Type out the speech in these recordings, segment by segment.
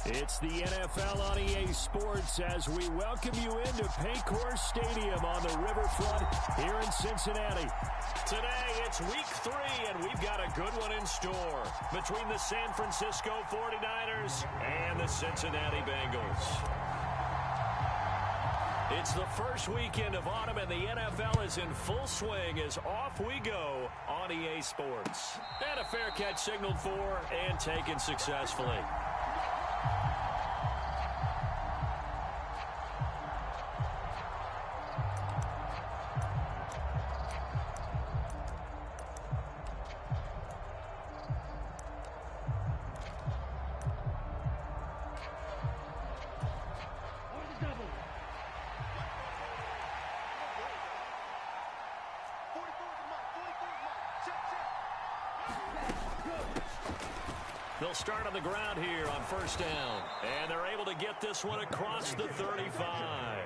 It's the NFL on EA Sports as we welcome you into Paycor Stadium on the riverfront here in Cincinnati. Today, it's week 3, and we've got a good one in store between the San Francisco 49ers and the Cincinnati Bengals. It's the first weekend of autumn, and the NFL is in full swing as off we go on EA Sports. And a fair catch signaled for and taken successfully. They'll start on the ground here on first down. And they're able to get this one across the 35.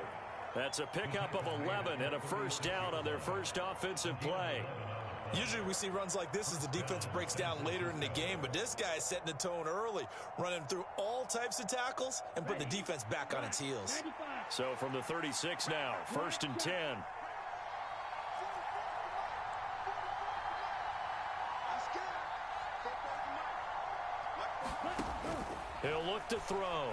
That's a pickup of 11 and a first down on their first offensive play. Usually we see runs like this as the defense breaks down later in the game, but this guy is setting the tone early, running through all types of tackles and putting the defense back on its heels. So from the 36 now, first and 10. He'll look to throw.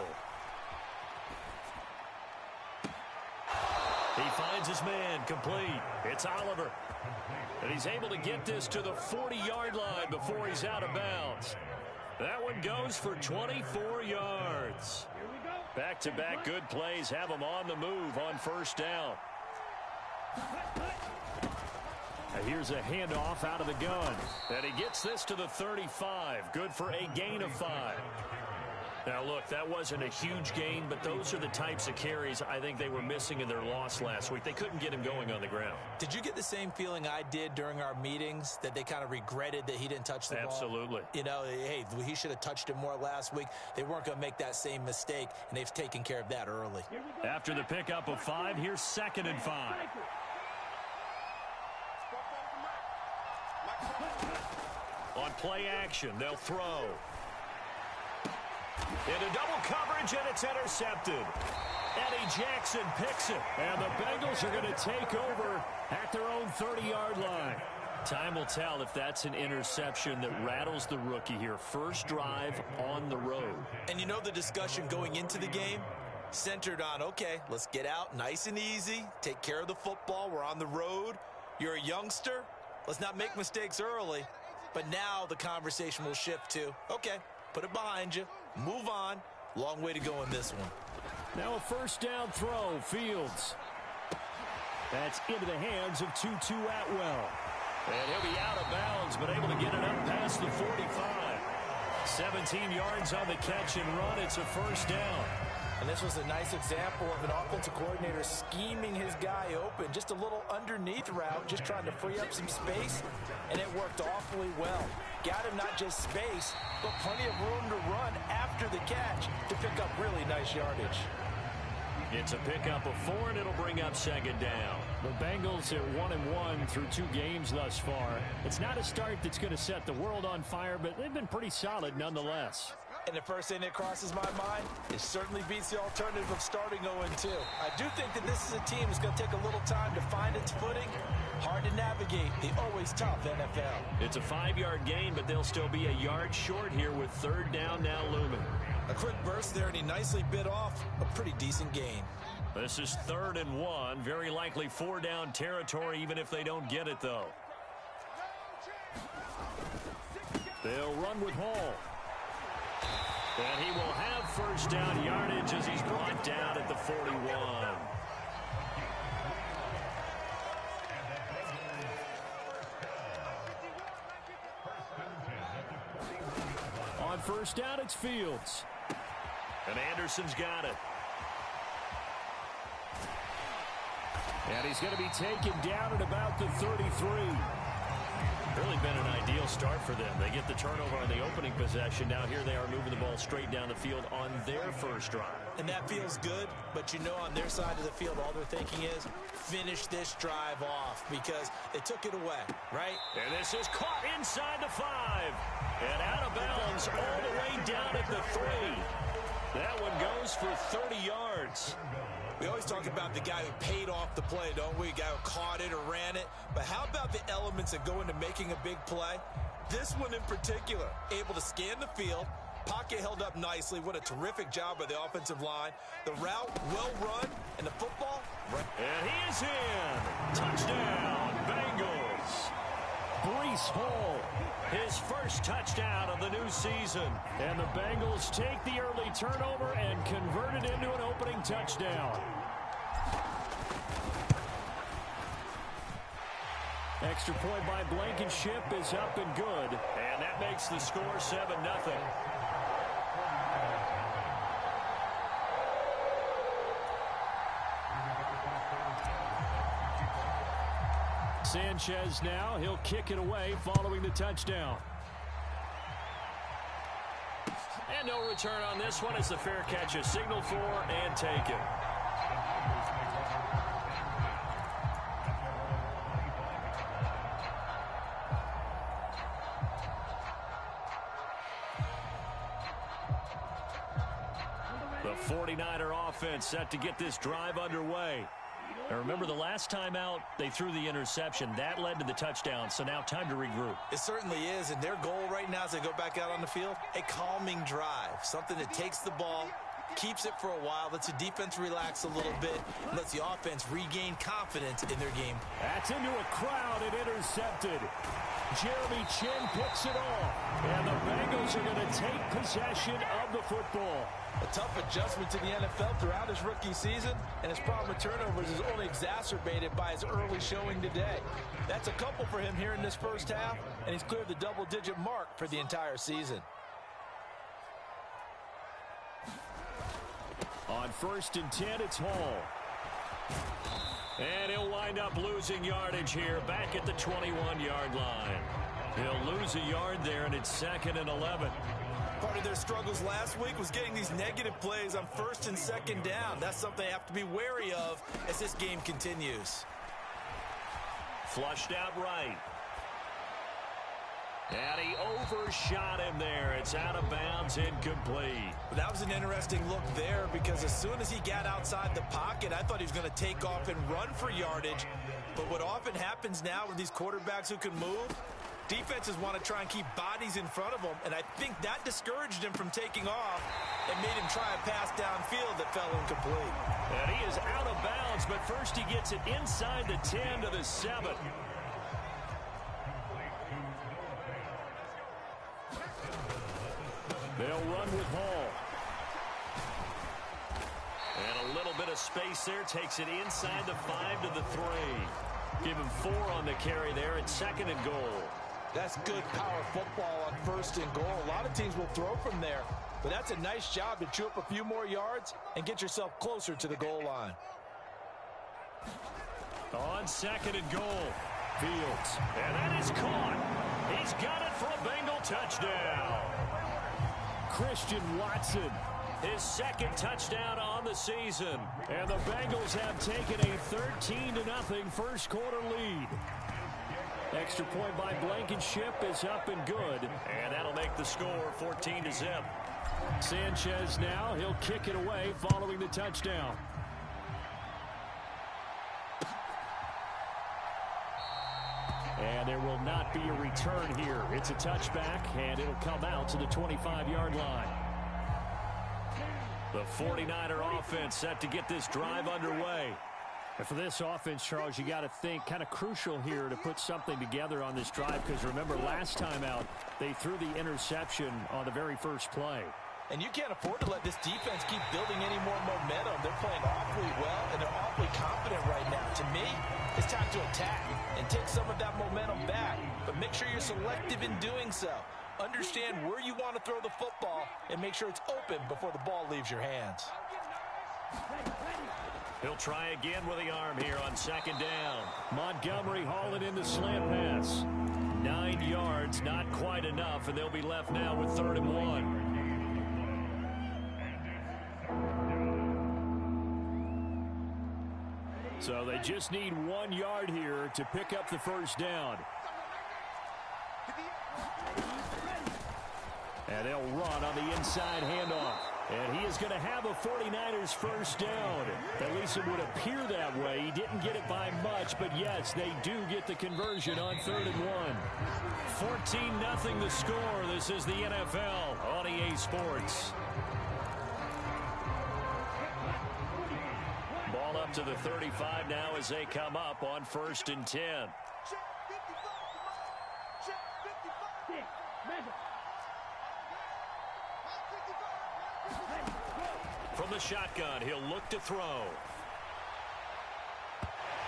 He finds his man complete. It's Oliver. And he's able to get this to the 40-yard line before he's out of bounds. That one goes for 24 yards. Back-to-back good plays have him on the move on first down. And here's a handoff out of the gun. And he gets this to the 35. Good for a gain of 5. Now, look, that wasn't a huge gain, but those are the types of carries I think they were missing in their loss last week. They couldn't get him going on the ground. Did you get the same feeling I did during our meetings, that they kind of regretted that he didn't touch the ball? Absolutely. You know, hey, he should have touched it more last week. They weren't going to make that same mistake, and they've taken care of that early. After the pickup of 5, here's 2nd and 5. On play action, they'll throw. Into double coverage, and it's intercepted. Eddie Jackson picks it, and the Bengals are going to take over at their own 30-yard line. Time will tell if that's an interception that rattles the rookie here. First drive on the road. And you know the discussion going into the game? Centered on, okay, let's get out nice and easy, take care of the football, we're on the road. You're a youngster, let's not make mistakes early. But now the conversation will shift to, okay, put it behind you. Move on. Long way to go in this one. Now a first down throw. Fields. That's into the hands of Tutu Atwell. And he'll be out of bounds, but able to get it up past the 45. 17 yards on the catch and run. It's a first down. And this was a nice example of an offensive coordinator scheming his guy open. Just a little underneath route, just trying to free up some space, and it worked awfully well. Got him not just space, but plenty of room to run after the catch to pick up really nice yardage. It's a pickup of 4, and it'll bring up 2nd down. The Bengals at 1-1 through 2 games thus far. It's not a start that's going to set the world on fire, but they've been pretty solid nonetheless. And the first thing that crosses my mind, it certainly beats the alternative of starting 0-2. I do think that this is a team that's going to take a little time to find its footing. Hard to navigate the always tough NFL. It's a 5-yard gain, but they'll still be a yard short here with 3rd down now looming. A quick burst there, and he nicely bit off a pretty decent gain. This is 3rd and 1. Very likely 4-down territory, even if they don't get it, though. They'll run with Hall. And he will have first down yardage as he's brought down at the 41. On first down, it's Fields. And Anderson's got it. And he's going to be taken down at about the 33. Really been an ideal start for them. They get the turnover on the opening possession. Now here they are moving the ball straight down the field on their first drive. And that feels good, but you know on their side of the field all they're thinking is finish this drive off because they took it away, right? And this is caught inside the 5. And out of bounds all the way down at the 3. That one goes for 30 yards. We always talk about the guy who paid off the play, don't we? The guy who caught it or ran it. But how about the elements that go into making a big play? This one in particular, able to scan the field, pocket held up nicely. What a terrific job by the offensive line. The route, well run, and the football. And he is in. Touchdown, Bengals. Breece Hall, his first touchdown of the new season. And the Bengals take the early turnover and convert it into an opening touchdown. Extra point by Blankenship is up and good. And that makes the score 7-0. Sanchez now, he'll kick it away following the touchdown. And no return on this one as the fair catch is signaled for and taken. The 49er offense set to get this drive underway. And remember, the last time out, they threw the interception. That led to the touchdown, so now time to regroup. It certainly is, and their goal right now as they go back out on the field, a calming drive, something that takes the ball, keeps it for a while, lets the defense relax a little bit, and lets the offense regain confidence in their game. That's into a crowd and intercepted. Jeremy Chinn picks it off, and the Bengals are going to take possession of the football. A tough adjustment to the NFL throughout his rookie season, and his problem with turnovers is only exacerbated by his early showing today. That's a couple for him here in this first half, and he's cleared the double-digit mark for the entire season. On 1st and 10, it's Hall. And he'll wind up losing yardage here back at the 21-yard line. He'll lose a yard there, and it's 2nd and 11. Part of their struggles last week was getting these negative plays on 1st and 2nd down. That's something they have to be wary of as this game continues. Flushed out right. And he overshot him there. It's out of bounds, incomplete. That was an interesting look there because as soon as he got outside the pocket, I thought he was going to take off and run for yardage. But what often happens now with these quarterbacks who can move, defenses want to try and keep bodies in front of them, and I think that discouraged him from taking off and made him try a pass downfield that fell incomplete. And he is out of bounds, but first he gets it inside the 10 to the 7. They'll run with Hall. And a little bit of space there. Takes it inside the 5 to the 3. Give him 4 on the carry there. It's 2nd and goal. That's good power football on 1st and goal. A lot of teams will throw from there. But that's a nice job to chew up a few more yards and get yourself closer to the goal line. On 2nd and goal. Fields. And that is caught. He's got it for a Bengal touchdown. Christian Watson, his 2nd touchdown on the season. And the Bengals have taken a 13-0 first quarter lead. Extra point by Blankenship is up and good. And that'll make the score 14-0. Sanchez now, he'll kick it away following the touchdown. And there will not be a return here. It's a touchback, and it'll come out to the 25-yard line. The 49er offense set to get this drive underway. And for this offense, Charles, you got to think kind of crucial here to put something together on this drive, because remember last time out they threw the interception on the very first play. And you can't afford to let this defense keep building any more momentum. They're playing awfully well, and they're awfully confident right now. To me, it's time to attack and take some of that momentum back. But make sure you're selective in doing so. Understand where you want to throw the football and make sure it's open before the ball leaves your hands. He'll try again with the arm here on second down. Montgomery hauling in the slant pass. 9 yards, not quite enough, and they'll be left now with 3rd and 1. So they just need 1 yard here to pick up the first down. And they'll run on the inside handoff. And he is going to have a 49ers first down. At least it would appear that way. He didn't get it by much, but yes, they do get the conversion on 3rd and 1. 14-0 the score. This is the NFL on EA Sports. Ball up to the 35 now as they come up on 1st and 10. From the shotgun, he'll look to throw.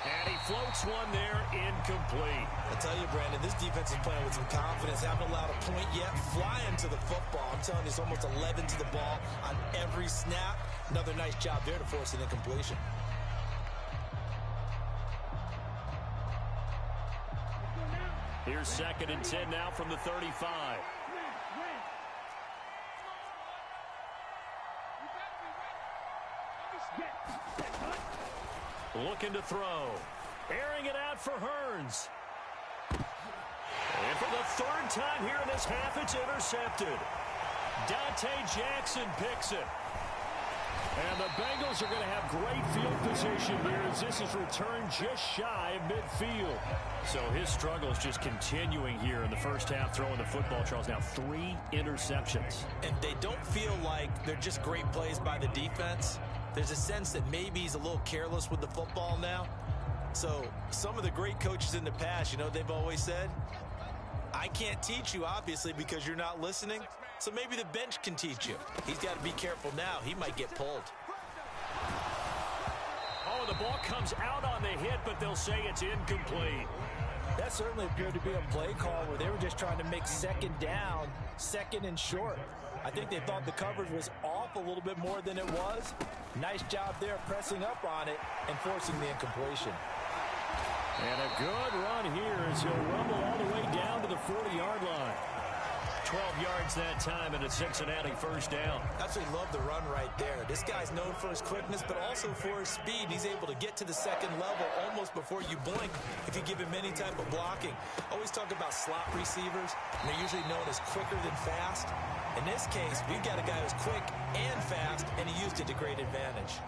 And he floats one there, incomplete. I tell you, Brandon, this defense is playing with some confidence. Haven't allowed a point yet. Flying to the football. I'm telling you, it's almost 11 to the ball on every snap. Another nice job there to force an incompletion. Here's 2nd and 10 now from the 35. Looking to throw. Airing it out for Hearns. And for the 3rd time here in this half, it's intercepted. Dante Jackson picks it. And the Bengals are going to have great field position here as this is returned just shy of midfield. So his struggle is just continuing here in the first half, throwing the football. Charles, now 3 interceptions. And they don't feel like they're just great plays by the defense. There's a sense that maybe he's a little careless with the football now. So some of the great coaches in the past, you know, they've always said, I can't teach you, obviously, because you're not listening. So maybe the bench can teach you. He's got to be careful now. He might get pulled. Oh, the ball comes out on the hit, but they'll say it's incomplete. That certainly appeared to be a play call where they were just trying to make 2nd down, 2nd and short. I think they thought the coverage was off a little bit more than it was. Nice job there pressing up on it and forcing the incompletion. And a good run here as he'll rumble all the way down to the 40-yard line. 12 yards that time and a Cincinnati first down. Absolutely love the run right there. This guy's known for his quickness, but also for his speed. He's able to get to the 2nd level almost before you blink if you give him any type of blocking. Always talk about slot receivers, and they're usually known as quicker than fast. In this case, we've got a guy who's quick and fast, and he used it to great advantage.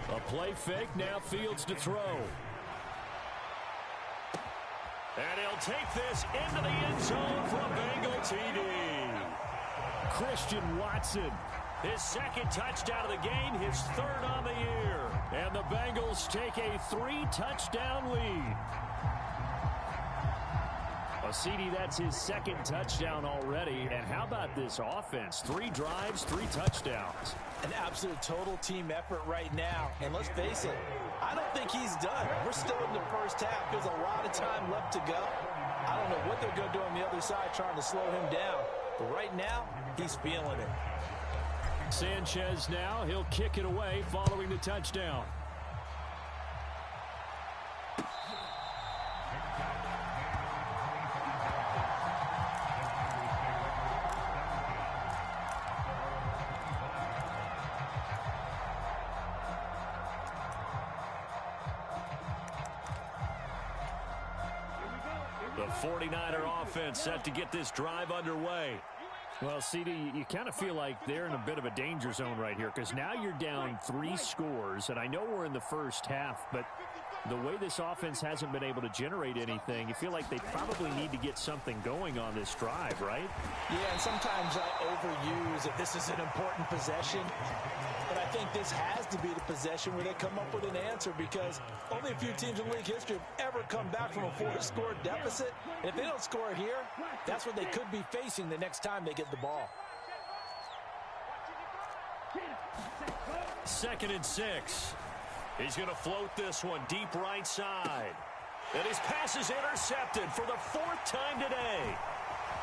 A play fake, now Fields to throw. And he'll take this into the end zone for a Bengal TD. Christian Watson, his 2nd touchdown of the game, his 3rd on the year. And the Bengals take a 3-touchdown lead. CD, that's his 2nd touchdown already. And how about this offense? 3 drives, 3 touchdowns. An absolute total team effort right now. And let's face it, I don't think he's done. We're still in the first half. There's a lot of time left to go. I don't know what they're going to do on the other side trying to slow him down. But right now, he's feeling it. Sanchez now, he'll kick it away following the touchdown. The 49er offense set to get this drive underway. Well, CD, you kind of feel like they're in a bit of a danger zone right here because now you're down 3 scores, and I know we're in the first half, but the way this offense hasn't been able to generate anything, you feel like they probably need to get something going on this drive, right? Yeah, and sometimes I overuse if this is an important possession. But I think this has to be the possession where they come up with an answer, because only a few teams in league history have ever come back from a 4-score deficit. And if they don't score here, that's what they could be facing the next time they get the ball. 2nd and 6. He's going to float this one deep right side. And his pass is intercepted for the 4th time today.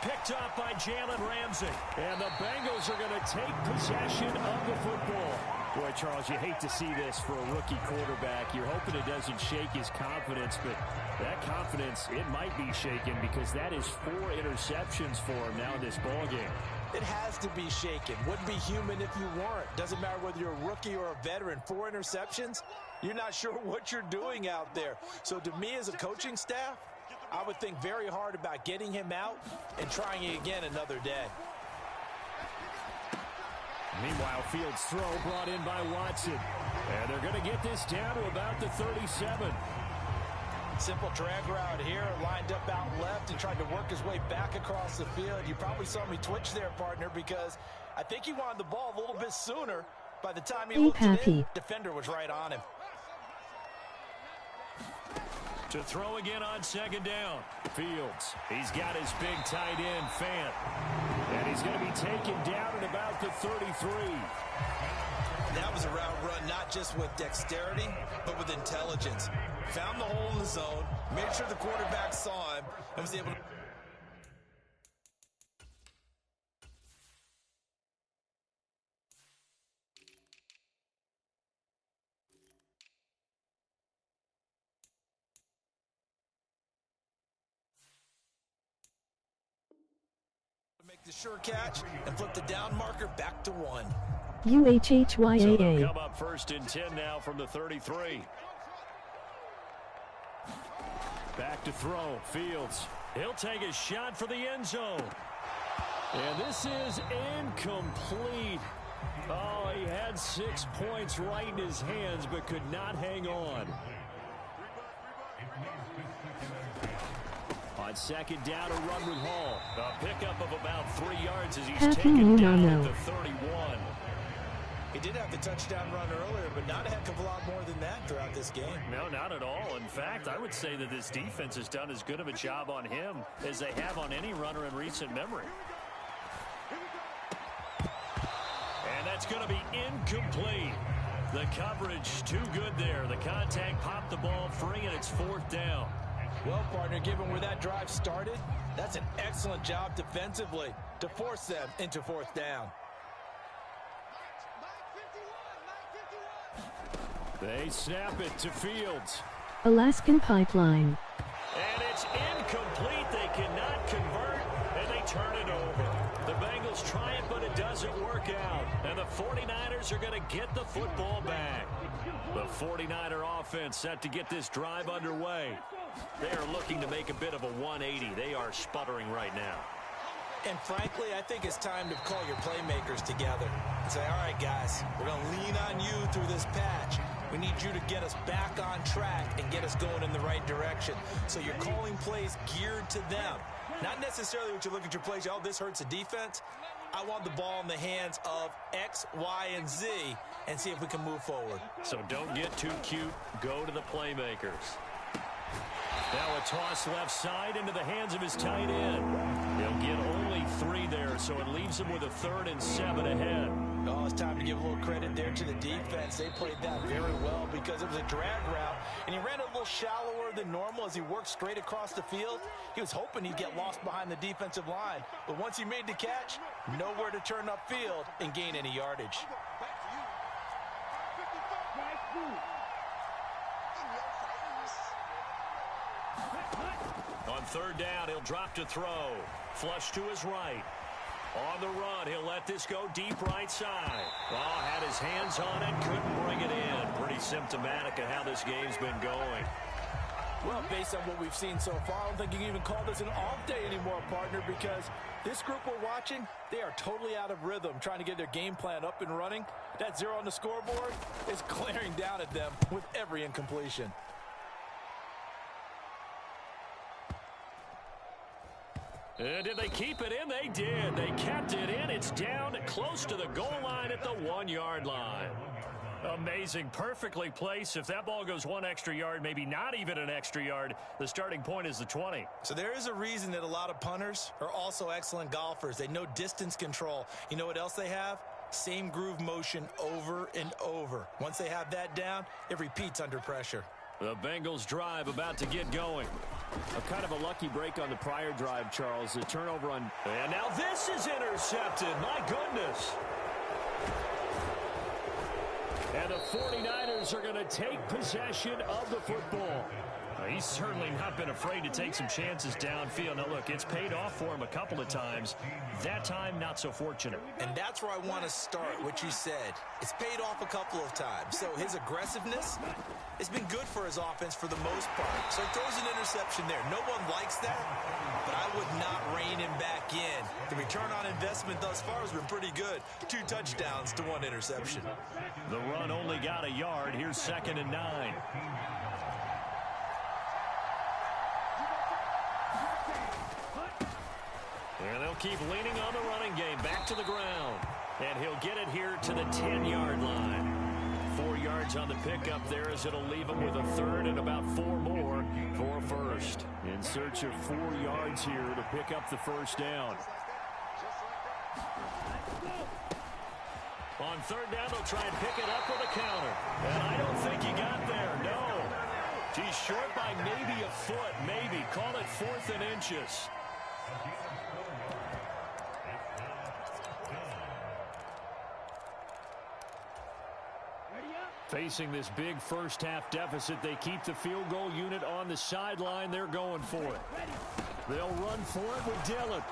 Picked up by Jalen Ramsey. And the Bengals are going to take possession of the football. Boy, Charles, you hate to see this for a rookie quarterback. You're hoping it doesn't shake his confidence, but that confidence, it might be shaken because that is 4 interceptions for him now in this ballgame. It has to be shaken. Wouldn't be human if you weren't. Doesn't matter whether you're a rookie or a veteran. 4 interceptions, you're not sure what you're doing out there. So to me as a coaching staff, I would think very hard about getting him out and trying it again another day. Meanwhile, Fields' throw brought in by Watson. And they're going to get this down to about the 37. Simple drag route here, lined up out left and tried to work his way back across the field. You probably saw me twitch there, partner, because I think he wanted the ball a little bit sooner. By the time he looked it in, defender was right on him. To throw again on 2nd down. Fields, he's got his big tight end, Fant. And he's going to be taken down at about the 33. That was a route run not just with dexterity, but with intelligence. Found the hole in the zone, made sure the quarterback saw him, and was able to... make the sure catch and flip the down marker back to 1. UHHYAA. So they'll come up 1st and 10 now from the 33. Back to throw. Fields. He'll take a shot for the end zone. And this is incomplete. Oh, he had 6 points right in his hands, but could not hang on. On 2nd down, a run with Hall. A pickup of about 3 yards as he's taken down at the 31. He did have the touchdown run earlier, but not a heck of a lot more than that throughout this game. No, not at all. In fact, I would say that this defense has done as good of a job on him as they have on any runner in recent memory. And that's going to be incomplete. The coverage too good there. The contact popped the ball free, and it's 4th down. Well, partner, given where that drive started, that's an excellent job defensively to force them into 4th down. They snap it to Fields. Alaskan Pipeline. And it's incomplete. They cannot convert, and they turn it over. The Bengals try it, but it doesn't work out. And the 49ers are going to get the football back. The 49er offense set to get this drive underway. They are looking to make a bit of a 180. They are sputtering right now. And frankly, I think it's time to call your playmakers together and say, all right, guys, we're going to lean on you through this patch. We need you to get us back on track and get us going in the right direction. So you're calling plays geared to them. Not necessarily what you look at your plays, oh, this hurts the defense. I want the ball in the hands of X, Y, and Z and see if we can move forward. So don't get too cute. Go to the playmakers. Now a toss left side into the hands of his tight end. He'll get only 3 there, so it leaves him with a 3rd and 7 ahead. Oh, it's time to give a little credit there to the defense. They played that very well because it was a drag route, and he ran a little shallower than normal as he worked straight across the field. He was hoping he'd get lost behind the defensive line, but once he made the catch, nowhere to turn upfield and gain any yardage. On 3rd down, he'll drop to throw. Flush to his right. On the run, he'll let this go deep right side. Oh, had his hands on it, couldn't bring it in. Pretty symptomatic of how this game's been going. Well, based on what we've seen so far, I don't think you can even call this an off day anymore, partner, because this group we're watching, they are totally out of rhythm, trying to get their game plan up and running. That 0 on the scoreboard is glaring down at them with every incompletion. Did they keep it in? They did. They kept it in. It's down close to the goal line at the 1-yard line. Amazing. Perfectly placed. If that ball goes 1 extra yard, maybe not even an extra yard, the starting point is the 20. So there is a reason that a lot of punters are also excellent golfers. They know distance control. You know what else they have? Same groove motion over and over. Once they have that down, it repeats under pressure. The Bengals drive about to get going. A kind of a lucky break on the prior drive, Charles. The turnover on... And now this is intercepted. My goodness. And the 49ers are going to take possession of the football. He's certainly not been afraid to take some chances downfield. Now, look, it's paid off for him a couple of times. That time, not so fortunate. And that's where I want to start, what you said. It's paid off a couple of times. So his aggressiveness has been good for his offense for the most part. So he throws an interception there. No one likes that, but I would not rein him back in. The return on investment thus far has been pretty good. 2 touchdowns to 1 interception. The run only got a yard. Here's 2nd and 9. And they'll keep leaning on the running game. Back to the ground. And he'll get it here to the 10-yard line. 4 yards on the pickup there as it'll leave him with a 3rd and about 4 more for first. In search of 4 yards here to pick up the first down. On 3rd down, they'll try and pick it up with a counter. And I don't think he got there, no. He's short by maybe a foot, maybe. Call it 4th and inches. Facing this big first-half deficit, they keep the field goal unit on the sideline. They're going for it. They'll run for it with Dillon.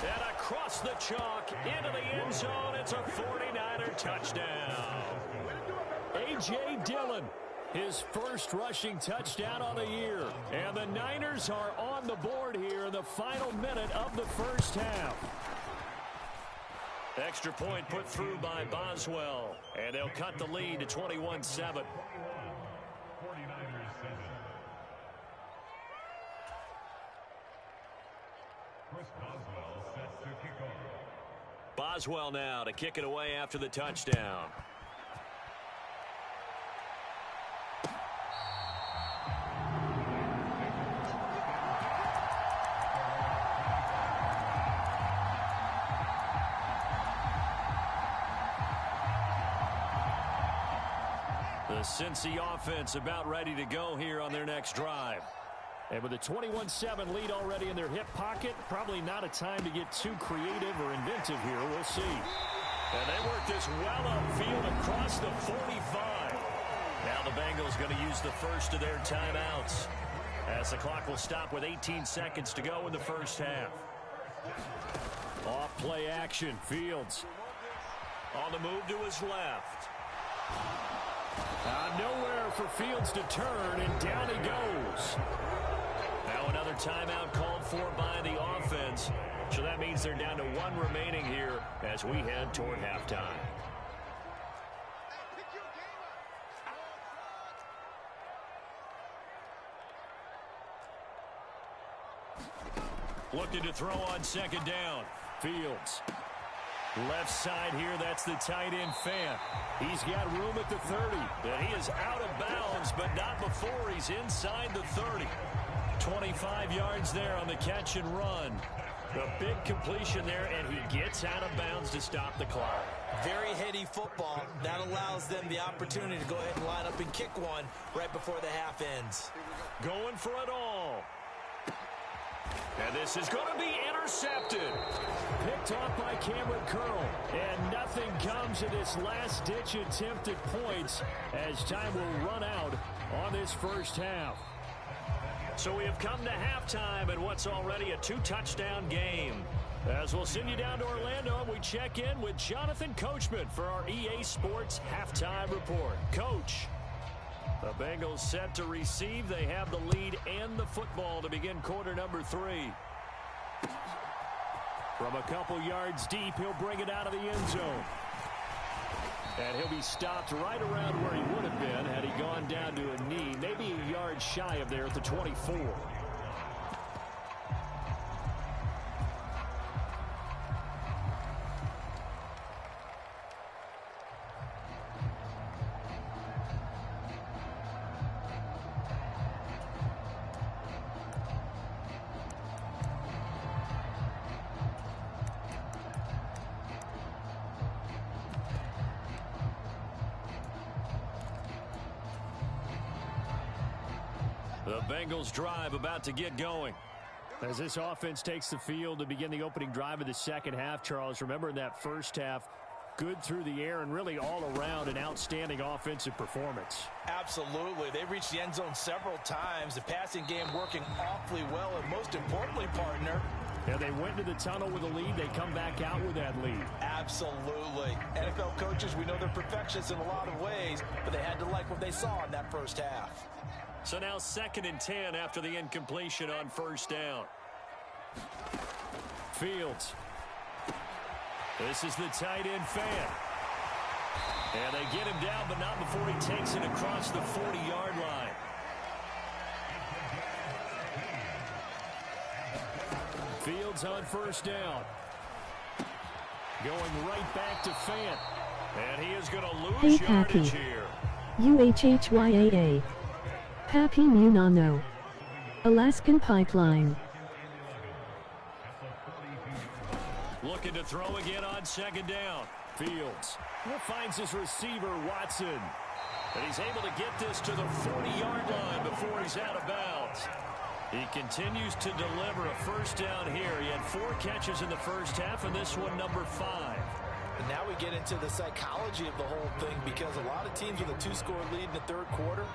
And across the chalk, into the end zone, it's a 49er touchdown. A.J. Dillon, his first rushing touchdown on the year. And the Niners are on the board here in the final minute of the first half. Extra point put through by Boswell. And they'll cut the lead to 21-7. Boswell now to kick it away after the touchdown. The Cincy offense about ready to go here on their next drive. And with a 21-7 lead already in their hip pocket, probably not a time to get too creative or inventive here. We'll see. And they work this well upfield across the 45. Now the Bengals going to use the first of their timeouts as the clock will stop with 18 seconds to go in the first half. Off play action. Fields on the move to his left. Nowhere for Fields to turn, and down he goes. Now another timeout called for by the offense. So that means they're down to 1 remaining here as we head toward halftime. Looking to throw on 2nd down. Fields. Left side here, that's the tight end Fant. He's got room at the 30. And he is out of bounds, but not before he's inside the 30. 25 yards there on the catch and run. A big completion there, and he gets out of bounds to stop the clock. Very heady football. That allows them the opportunity to go ahead and line up and kick one right before the half ends. Going for it all. And this is going to be intercepted. Picked off by Cameron Curl. And nothing comes of this last-ditch attempt at points as time will run out on this first half. So we have come to halftime in what's already a 2-touchdown game. As we'll send you down to Orlando, we check in with Jonathan Coachman for our EA Sports Halftime Report. Coach. The Bengals set to receive. They have the lead and the football to begin quarter number 3. From a couple yards deep, he'll bring it out of the end zone. And he'll be stopped right around where he would have been had he gone down to a knee, maybe a yard shy of there at the 24. The Bengals drive about to get going. As this offense takes the field to begin the opening drive of the second half, Charles, remember in that first half, good through the air and really all around an outstanding offensive performance. Absolutely. They reached the end zone several times. The passing game working awfully well. And most importantly, partner, yeah, they went to the tunnel with a lead. They come back out with that lead. Absolutely. NFL coaches, we know they're perfectionists in a lot of ways, but they had to like what they saw in that first half. So now 2nd and 10 after the incompletion on first down. Fields. This is the tight end Fant. And they get him down, but not before he takes it across the 40-yard line. Fields on first down. Going right back to Fant. And he is going to lose yardage here. UHHYAA. Papi Munano. Alaskan Pipeline. Looking to throw again on 2nd down. Fields finds his receiver, Watson. And he's able to get this to the 40-yard line before he's out of bounds. He continues to deliver a first down here. He had 4 catches in the first half, and this one number 5. And now we get into the psychology of the whole thing, because a lot of teams with a 2-score lead in the third quarter,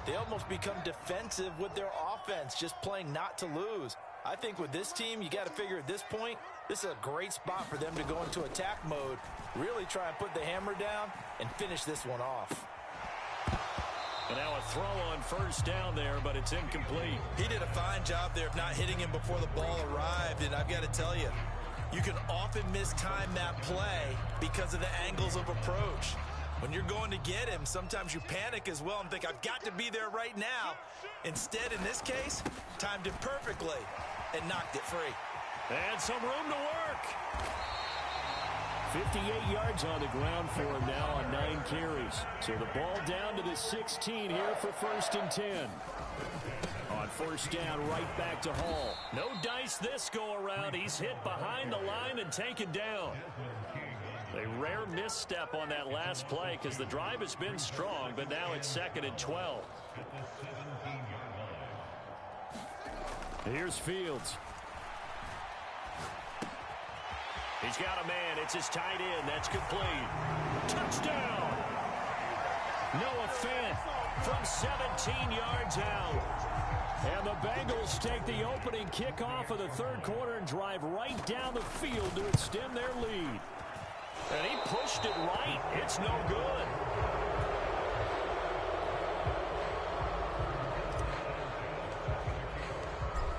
they almost become defensive with their offense, just playing not to lose. I think with this team, you got to figure at this point, this is a great spot for them to go into attack mode, really try and put the hammer down and finish this one off. And now a throw on first down there, but it's incomplete. He did a fine job there of not hitting him before the ball arrived, and I've got to tell you, you can often mistime that play because of the angles of approach. When you're going to get him, sometimes you panic as well and think, I've got to be there right now. Instead, in this case, timed it perfectly and knocked it free. And some room to work. 58 yards on the ground for him now on 9 carries. So the ball down to the 16 here for 1st and 10. On first down, right back to Hall. No dice this go around. He's hit behind the line and taken down. A rare misstep on that last play because the drive has been strong, but now it's 2nd and 12. Here's Fields. He's got a man. It's his tight end. That's complete. Touchdown! Noah Fant from 17 yards out. And the Bengals take the opening kickoff of the third quarter and drive right down the field to extend their lead. And he pushed it right. It's no good.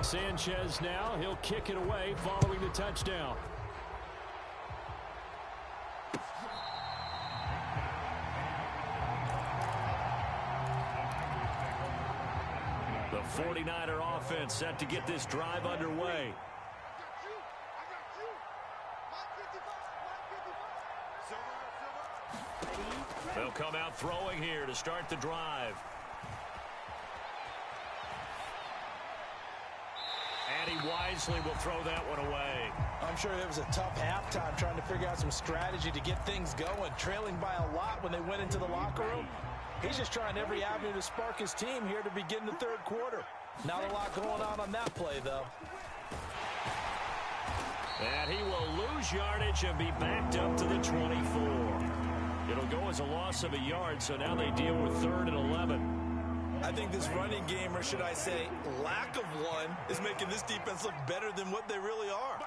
Sanchez now. He'll kick it away following the touchdown. The 49er offense set to get this drive underway. They'll come out throwing here to start the drive. And he wisely will throw that one away. I'm sure it was a tough halftime trying to figure out some strategy to get things going. Trailing by a lot when they went into the locker room. He's just trying every avenue to spark his team here to begin the third quarter. Not a lot going on that play, though. And he will lose yardage and be backed up to the 24. It'll go as a loss of a yard, so now they deal with 3rd and 11. I think this running game, or should I say lack of one, is making this defense look better than what they really are.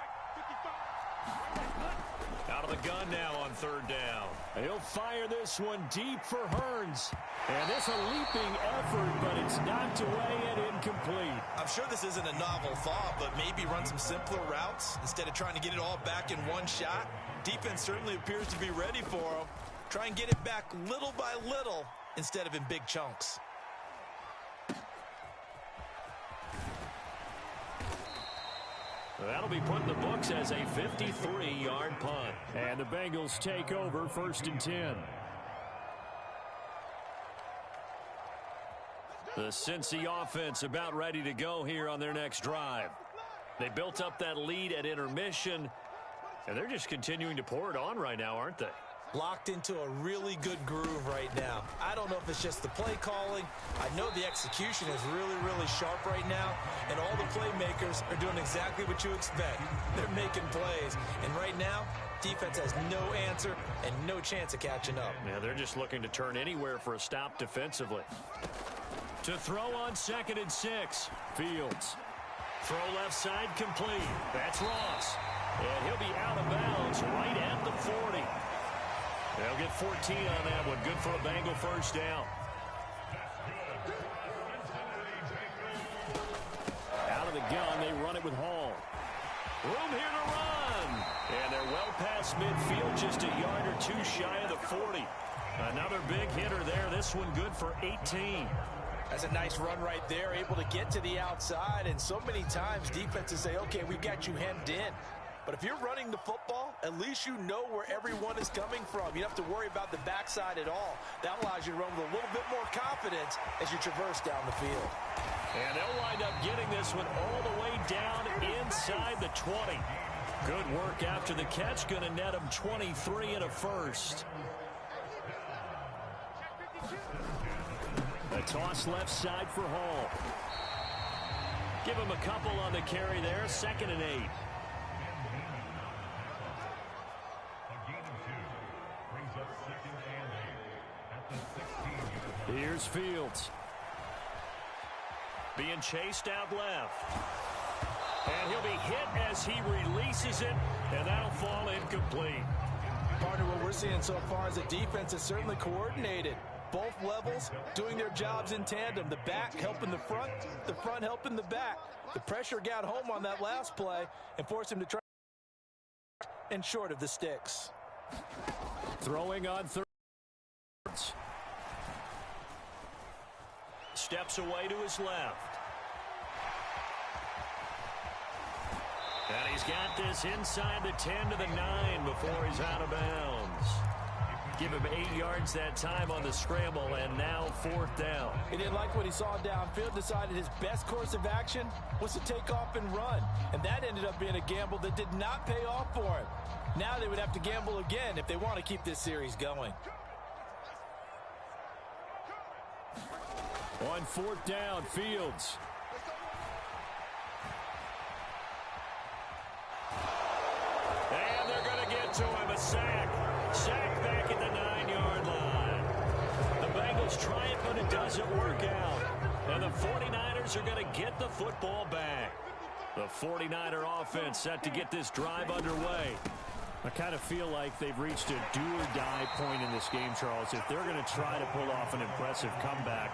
Out of the gun now on 3rd down. He'll fire this one deep for Hearns. And this a leaping effort, but it's knocked away and incomplete. I'm sure this isn't a novel thought, but maybe run some simpler routes instead of trying to get it all back in one shot. Defense certainly appears to be ready for him. Try and get it back little by little instead of in big chunks. That'll be put in the books as a 53-yard punt. And the Bengals take over 1st and 10. The Cincy offense about ready to go here on their next drive. They built up that lead at intermission, and they're just continuing to pour it on right now, aren't they? locked into a really good groove right now. I don't know if it's just the play calling. I know the execution is really, really sharp right now, and all the playmakers are doing exactly what you expect. They're making plays, and right now, defense has no answer and no chance of catching up. Yeah, they're just looking to turn anywhere for a stop defensively. To throw on 2nd and 6, Fields. Throw left side complete. That's Ross. And he'll be out of bounds right at the 40. They'll get 14 on that one. Good for a Bengal first down. Out of the gun, they run it with Hall. Room here to run. And they're well past midfield, just a yard or two shy of the 40. Another big hitter there. This one good for 18. That's a nice run right there, able to get to the outside. And so many times defenses say, okay, we've got you hemmed in. But if you're running the football, at least you know where everyone is coming from. You don't have to worry about the backside at all. That allows you to run with a little bit more confidence as you traverse down the field. And they'll wind up getting this one all the way down inside the 20. Good work after the catch. Going to net them 23 and a first. A toss left side for Hall. Give him a couple on the carry there. 2nd and 8. Here's Fields. Being chased out left. And he'll be hit as he releases it, and that'll fall incomplete. Partner, what we're seeing so far is the defense is certainly coordinated. Both levels doing their jobs in tandem. The back helping the front helping the back. The pressure got home on that last play and forced him to try and short of the sticks. Throwing on 3rd. Steps away to his left. And he's got this inside the 10 to the 9 before he's out of bounds. Give him 8 yards that time on the scramble, and now 4th down. He didn't like what he saw downfield, decided his best course of action was to take off and run. And that ended up being a gamble that did not pay off for him. Now they would have to gamble again if they want to keep this series going. On 4th down, Fields. And they're going to get to him. A sack. Sack back at the 9-yard line. The Bengals try it, but it doesn't work out. And the 49ers are going to get the football back. The 49er offense set to get this drive underway. I kind of feel like they've reached a do-or-die point in this game, Charles. If they're going to try to pull off an impressive comeback,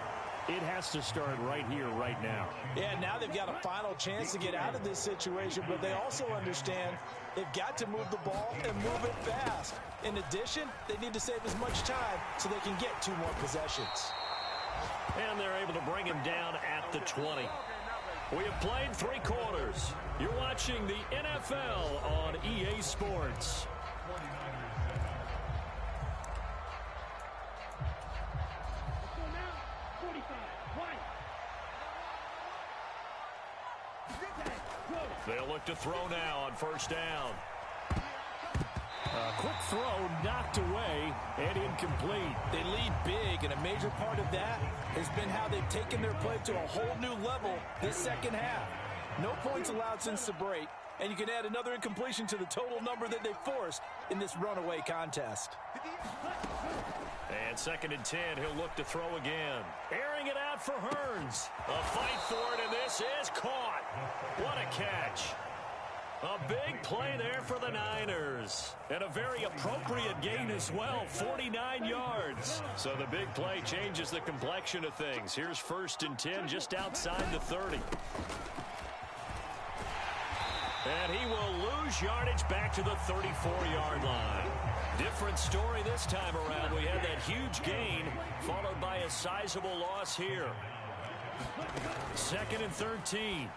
it has to start right here, right now. Yeah, now they've got a final chance to get out of this situation, but they also understand they've got to move the ball and move it fast. In addition, they need to save as much time so they can get 2 more possessions. And they're able to bring him down at the 20. We have played 3 quarters. You're watching the NFL on EA Sports. They'll look to throw now on 1st down. A quick throw knocked away and incomplete. They lead big, and a major part of that has been how they've taken their play to a whole new level this second half. No points allowed since the break, and you can add another incompletion to the total number that they forced in this runaway contest. And 2nd and 10, he'll look to throw again. Airing it out for Hearns. A fight for it, and this is caught. What a catch. A big play there for the Niners. And a very appropriate gain as well, 49 yards. So the big play changes the complexion of things. Here's 1st and 10 just outside the 30. And he will lose yardage back to the 34-yard line. Different story this time around. We had that huge gain followed by a sizable loss here. 2nd and 13.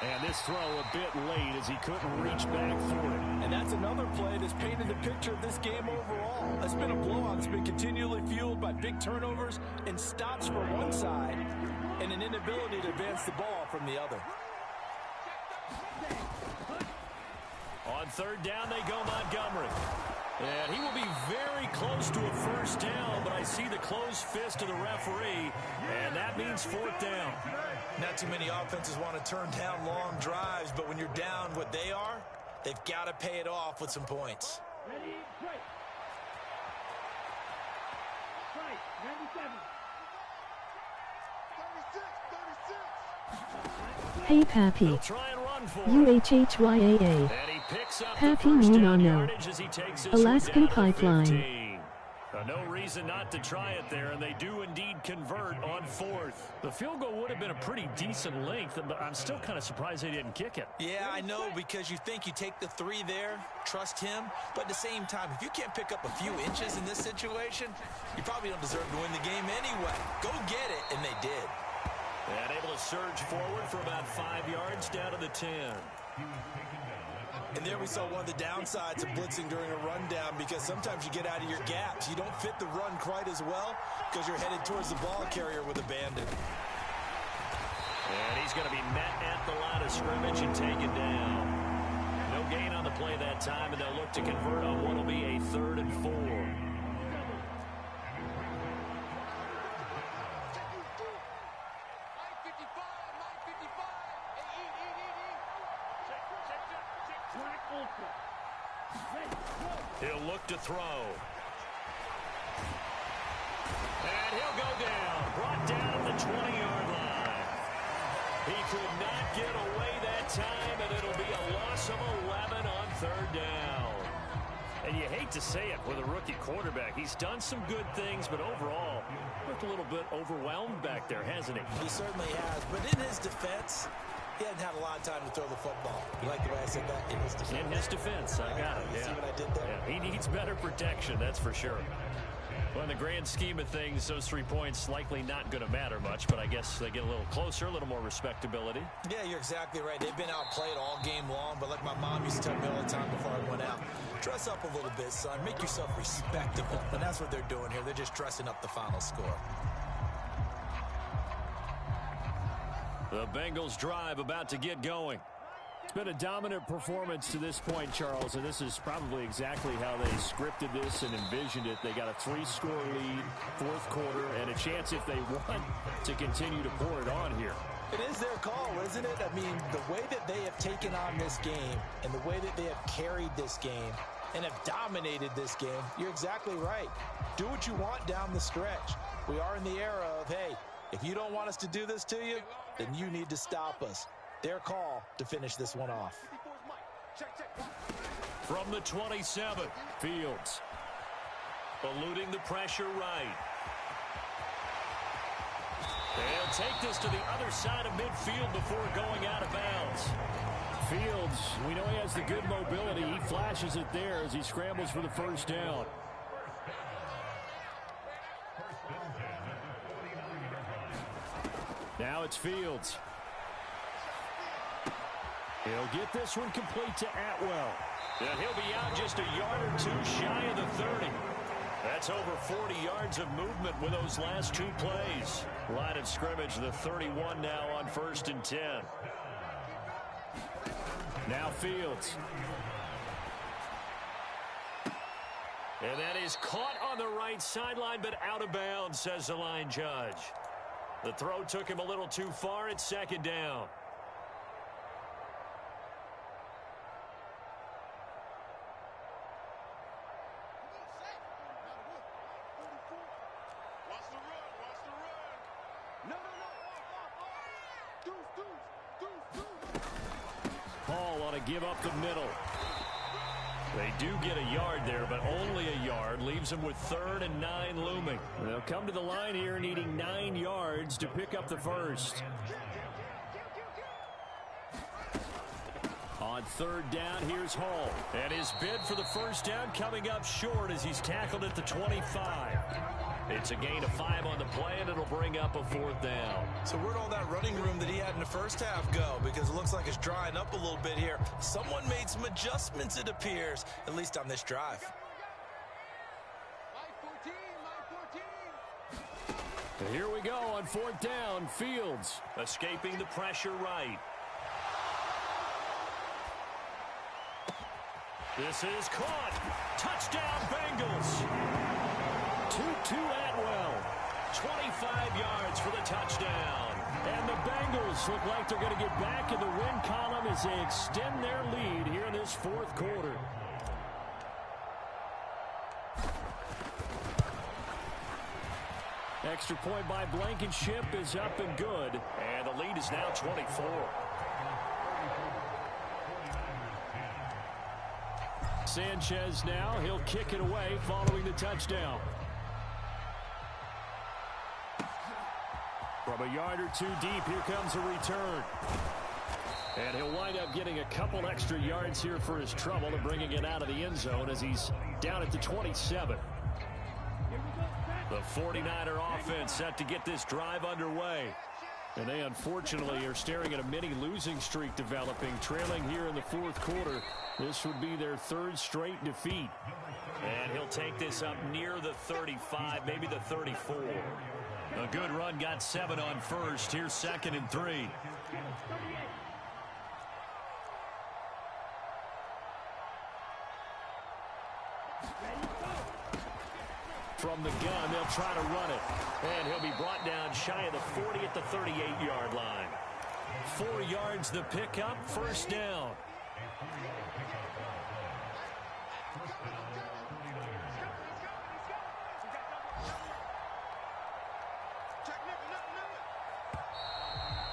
And this throw a bit late as he couldn't reach back for it. And that's another play that's painted the picture of this game overall. It's been a blowout that's been continually fueled by big turnovers and stops for one side and an inability to advance the ball from the other. On 3rd down, they go Montgomery. And he will be very close to a first down, but I see the closed fist of the referee, and that means fourth down. Not too many offenses want to turn down long drives, but when you're down what they are, they've got to pay it off with some points. Ready, break. Right, 97. 36. Hey Pappy. He'll try and run for it. UHHYAA. And he picks up Pappy the first down Munano. yardage as he takes this Alaskan one down to the Pipeline. 15. No reason not to try it there, and they do indeed convert on fourth. The field goal would have been a pretty decent length, but I'm still kind of surprised they didn't kick it. Yeah, I know, because you think you take the 3 there, trust him, but at the same time, if you can't pick up a few inches in this situation, you probably don't deserve to win the game anyway. Go get it, and they did. And able to surge forward for about 5 yards down to the 10. And there we saw one of the downsides of blitzing during a rundown, because sometimes you get out of your gaps. You don't fit the run quite as well because you're headed towards the ball carrier with abandon. And he's going to be met at the line of scrimmage and taken down. No gain on the play that time, and they'll look to convert on what will be a 3rd and 4. He'll look to throw. And he'll go down. Brought down at the 20-yard line. He could not get away that time, and it'll be a loss of 11 on 3rd down. And you hate to say it with a rookie quarterback. He's done some good things, but overall, looked a little bit overwhelmed back there, hasn't he? He certainly has, but in his defense, he hasn't had a lot of time to throw the football. You like the way I said that? In his defense. In his defense, I got it. You see what I did there? Yeah, he needs better protection, that's for sure. Well, in the grand scheme of things, those 3 points likely not going to matter much, but I guess they get a little closer, a little more respectability. Yeah, you're exactly right. They've been outplayed all game long, but like my mom used to tell me all the time before I went out, dress up a little bit, son. Make yourself respectable. And that's what they're doing here. They're just dressing up the final score. The Bengals drive about to get going. It's been a dominant performance to this point, Charles, and this is probably exactly how they scripted this and envisioned it. They got a 3-score lead, 4th quarter, and a chance, if they want, to continue to pour it on here. It is their call, isn't it? I mean, the way that they have taken on this game and the way that they have carried this game and have dominated this game, you're exactly right. Do what you want down the stretch. We are in the era of, hey, if you don't want us to do this to you, then you need to stop us. Their call to finish this one off. From the 27, Fields. Eluding the pressure right. They'll take this to the other side of midfield before going out of bounds. Fields, we know he has the good mobility. He flashes it there as he scrambles for the first down. Now it's Fields. He'll get this one complete to Atwell. And he'll be out just a yard or 2 shy of the 30. That's over 40 yards of movement with those last 2 plays. Line of scrimmage, the 31 now on 1st and 10. Now Fields. And that is caught on the right sideline, but out of bounds, says the line judge. The throw took him a little too far. It's 2nd down. Hall on a give up the middle. They do get a yard there, but only a yard. Leaves them with 3rd and 9 looming. They'll come to the line here needing 9 yards to pick up the first. On 3rd down, here's Hall. And his bid for the first down coming up short as he's tackled at the 25. It's a gain of 5 on the play, and it'll bring up a 4th down. So where'd all that running room that he had in the first half go? Because it looks like it's drying up a little bit here. Someone made some adjustments, it appears, at least on this drive. Here we go on 4th down. Fields escaping the pressure right. This is caught. Touchdown, Bengals. Tutu Atwell, 25 yards for the touchdown. And the Bengals look like they're going to get back in the win column as they extend their lead here in this fourth quarter. Extra point by Blankenship is up and good. And the lead is now 24. Sanchez now, he'll kick it away following the touchdown. From a yard or two deep, here comes a return. And he'll wind up getting a couple extra yards here for his trouble and bringing it out of the end zone as he's down at the 27. The 49er offense set to get this drive underway. And they unfortunately are staring at a mini losing streak developing, trailing here in the fourth quarter. This would be their third straight defeat. And he'll take this up near the 35, maybe the 34. A good run, got 7 on first. Here's 2nd and 3. From the gun, they'll try to run it. And he'll be brought down shy of the 40 at the 38-yard line. 4 yards the pickup, first down.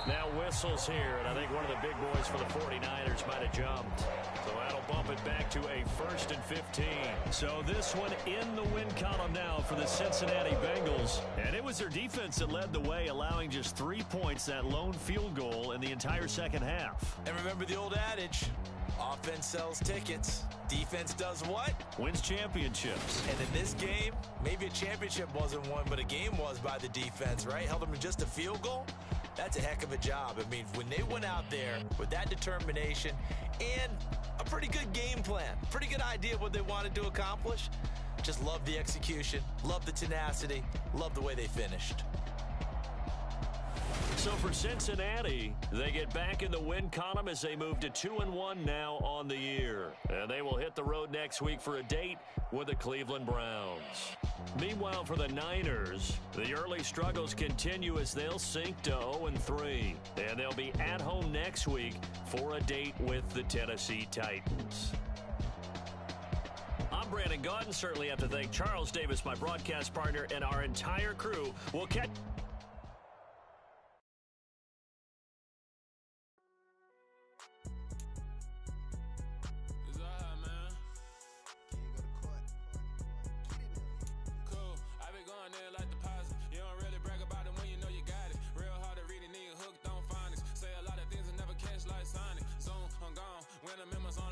Now whistles here, and I think one of the big boys for the 49ers might have jumped. So that'll bump it back to a 1st and 15. So this one in the win column now for the Cincinnati Bengals. And it was their defense that led the way, allowing just 3 points, that lone field goal in the entire second half. And remember the old adage, offense sells tickets. Defense does what? Wins championships. And in this game, maybe a championship wasn't won, but a game was by the defense, right? Held them to just a field goal. That's a heck of a job. I mean, when they went out there with that determination and a pretty good game plan, pretty good idea of what they wanted to accomplish, just love the execution, love the tenacity, love the way they finished. So for Cincinnati, they get back in the win column as they move to 2-1 now on the year. And they will hit the road next week for a date with the Cleveland Browns. Meanwhile, for the Niners, the early struggles continue as they'll sink to 0-3. And they'll be at home next week for a date with the Tennessee Titans. I'm Brandon Gaudin. Certainly have to thank Charles Davis, my broadcast partner, and our entire crew. We'll catch... When the members on